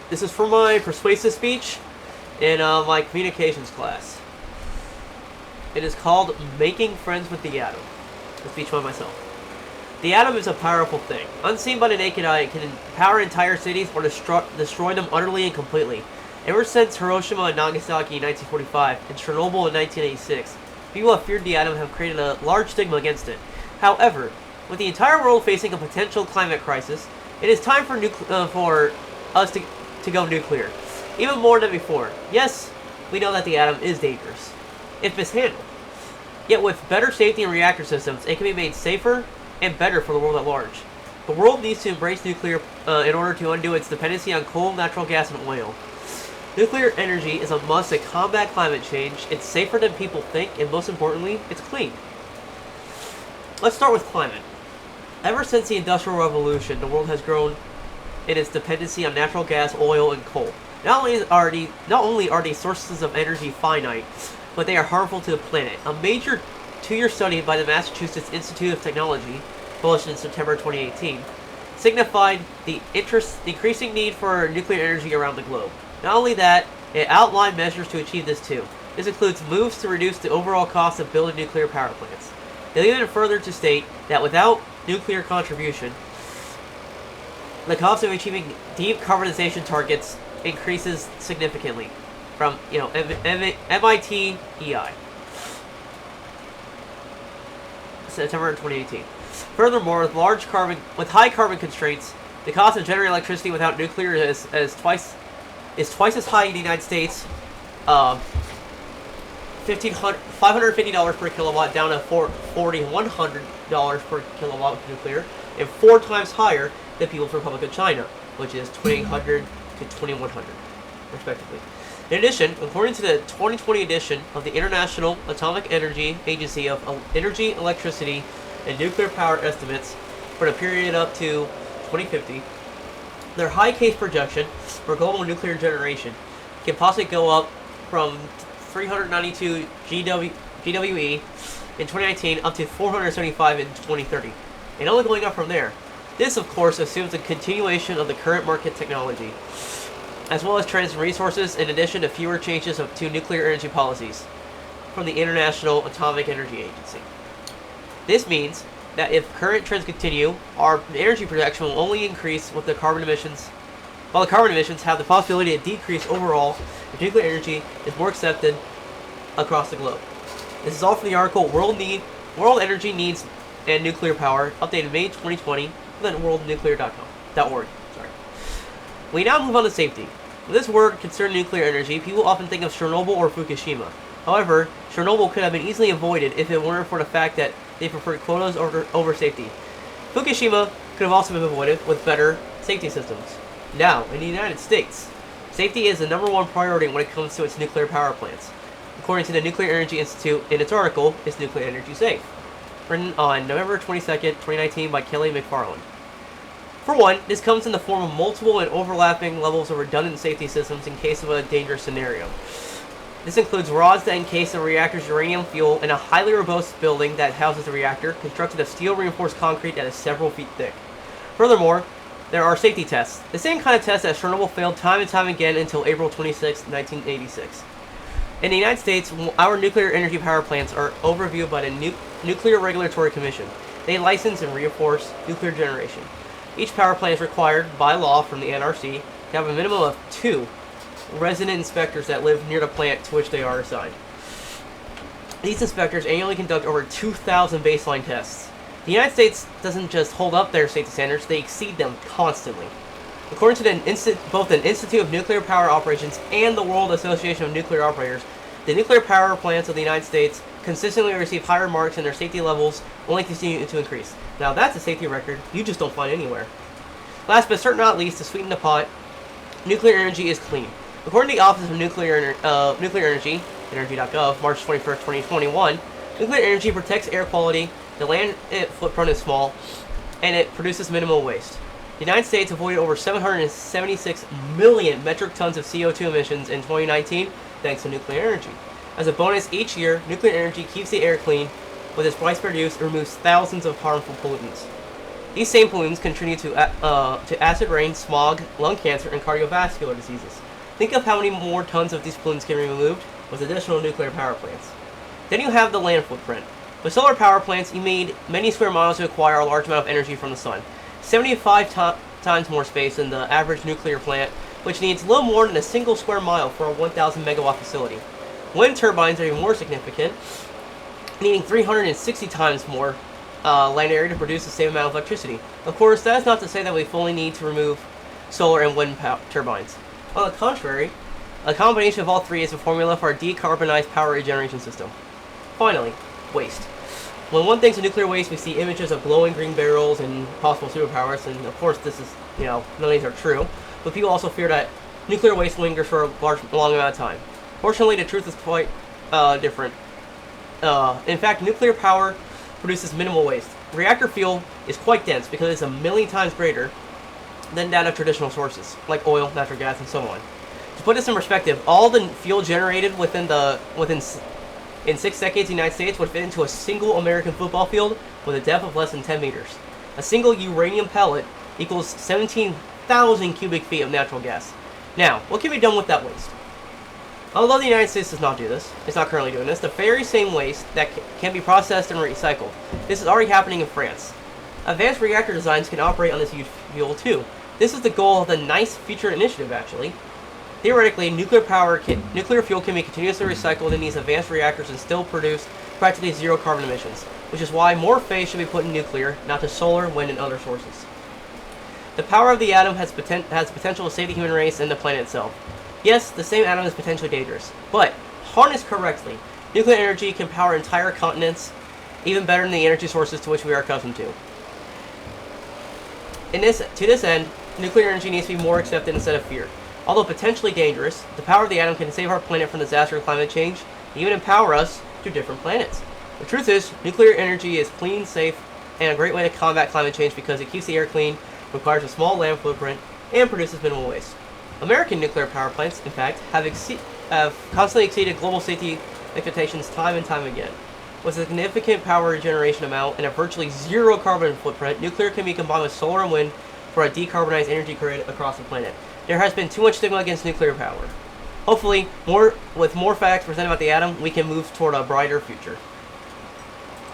This is for my persuasive speech in my communications class. It is called Making Friends with the Atom. A speech by myself. The atom is a powerful thing. Unseen by the naked eye, it can empower entire cities or destroy them utterly and completely. Ever since Hiroshima and Nagasaki in 1945 and Chernobyl in 1986, people have feared the atom and have created a large stigma against it. However, with the entire world facing a potential climate crisis, it is time for us to go nuclear. Even more than before. Yes, we know that the atom is dangerous, if mishandled. Yet with better safety and reactor systems, it can be made safer and better for the world at large. The world needs to embrace nuclear in order to undo its dependency on coal, natural gas, and oil. Nuclear energy is a must to combat climate change. It's safer than people think, and most importantly, it's clean. Let's start with climate. Ever since the Industrial Revolution, the world has grown in its dependency on natural gas, oil, and coal. Not only are these sources of energy finite, but they are harmful to the planet. A major two-year study by the Massachusetts Institute of Technology, published in September 2018, signified the increasing need for nuclear energy around the globe. Not only that, it outlined measures to achieve this too. This includes moves to reduce the overall cost of building nuclear power plants. They even further to state that without nuclear contribution, the cost of achieving decarbonization targets increases significantly. From MIT EI, September 2018. Furthermore, with high carbon constraints, the cost of generating electricity without nuclear is twice as high in the United States, $550 per kilowatt down to $4,100 per kilowatt with nuclear, and 4 times higher than People's Republic of China, which is $2,800 to $2,100, respectively. In addition, according to the 2020 edition of the International Atomic Energy Agency of Energy, Electricity, and Nuclear Power Estimates for the period up to 2050, their high case projection for global nuclear generation can possibly go up from 392 GWE in 2019 up to 475 in 2030, and only going up from there. This, of course, assumes a continuation of the current market technology, as well as trends and resources, in addition to fewer changes to nuclear energy policies from the International Atomic Energy Agency. This means that if current trends continue, our energy production will only increase with the carbon emissions, while the carbon emissions have the possibility to decrease overall if nuclear energy is more accepted across the globe. This is all from the article World Energy Needs and Nuclear Power, updated May 2020, at worldnuclear.org. We now move on to safety. With this word concerning nuclear energy, people often think of Chernobyl or Fukushima. However, Chernobyl could have been easily avoided if it weren't for the fact that they preferred quotas over safety. Fukushima could have also been avoided with better safety systems. Now, in the United States, safety is the #1 priority when it comes to its nuclear power plants. According to the Nuclear Energy Institute in its article, Is Nuclear Energy Safe?, written on November 22nd, 2019 by Kelly McFarland. For one, this comes in the form of multiple and overlapping levels of redundant safety systems in case of a dangerous scenario. This includes rods that encase the reactor's uranium fuel in a highly robust building that houses the reactor, constructed of steel-reinforced concrete that is several feet thick. Furthermore, there are safety tests, the same kind of tests that Chernobyl failed time and time again until April 26, 1986. In the United States, our nuclear energy power plants are overviewed by the Nuclear Regulatory Commission. They license and reinforce nuclear generation. Each power plant is required by law from the NRC to have a minimum of 2 resident inspectors that live near the plant to which they are assigned. These inspectors annually conduct over 2,000 baseline tests. The United States doesn't just hold up their safety standards, they exceed them constantly. According to both the Institute of Nuclear Power Operations and the World Association of Nuclear Operators, the nuclear power plants of the United States consistently receive higher marks and their safety levels only continue to increase. Now that's a safety record you just don't find anywhere. Last but certainly not least, to sweeten the pot, nuclear energy is clean. According to the Office of Nuclear Energy, energy.gov, March 21st, 2021, nuclear energy protects air quality, the land footprint is small, and it produces minimal waste. The United States avoided over 776 million metric tons of CO2 emissions in 2019 thanks to nuclear energy. As a bonus, each year, nuclear energy keeps the air clean. With its widespread use, it removes thousands of harmful pollutants. These same pollutants contribute to acid rain, smog, lung cancer, and cardiovascular diseases. Think of how many more tons of these pollutants can be removed with additional nuclear power plants. Then you have the land footprint. With solar power plants, you need many square miles to acquire a large amount of energy from the sun. 75 times more space than the average nuclear plant, which needs little more than a single square mile for a 1,000 megawatt facility. Wind turbines are even more significant, needing 360 times more land area to produce the same amount of electricity. Of course, that is not to say that we fully need to remove solar and wind turbines. On the contrary, a combination of all three is a formula for a decarbonized power regeneration system. Finally, waste. When one thinks of nuclear waste, we see images of glowing green barrels and possible superpowers, and of course this is, none of these are true, but people also fear that nuclear waste lingers for a long amount of time. Fortunately, the truth is quite different. In fact, nuclear power produces minimal waste. Reactor fuel is quite dense because it's a million times greater than that of traditional sources, like oil, natural gas, and so on. To put this in perspective, all the fuel generated in 6 decades in the United States would fit into a single American football field with a depth of less than 10 meters. A single uranium pellet equals 17,000 cubic feet of natural gas. Now, what can be done with that waste? Although the United States does not do this, it's not currently doing this, the very same waste that can be processed and recycled. This is already happening in France. Advanced reactor designs can operate on this huge fuel too. This is the goal of the NICE Future Initiative, actually. Theoretically, nuclear fuel can be continuously recycled in these advanced reactors and still produce practically zero carbon emissions, which is why more faith should be put in nuclear, not to solar, wind, and other sources. The power of the atom has potential to save the human race and the planet itself. Yes, the same atom is potentially dangerous, but harnessed correctly, nuclear energy can power entire continents, even better than the energy sources to which we are accustomed to. To this end, nuclear energy needs to be more accepted instead of feared. Although potentially dangerous, the power of the atom can save our planet from disaster and climate change, and even empower us to different planets. The truth is, nuclear energy is clean, safe, and a great way to combat climate change because it keeps the air clean, requires a small land footprint, and produces minimal waste. American nuclear power plants, in fact, have constantly exceeded global safety expectations time and time again. With a significant power regeneration amount and a virtually zero carbon footprint, nuclear can be combined with solar and wind for a decarbonized energy grid across the planet. There has been too much stigma against nuclear power. Hopefully, with more facts presented about the atom, we can move toward a brighter future.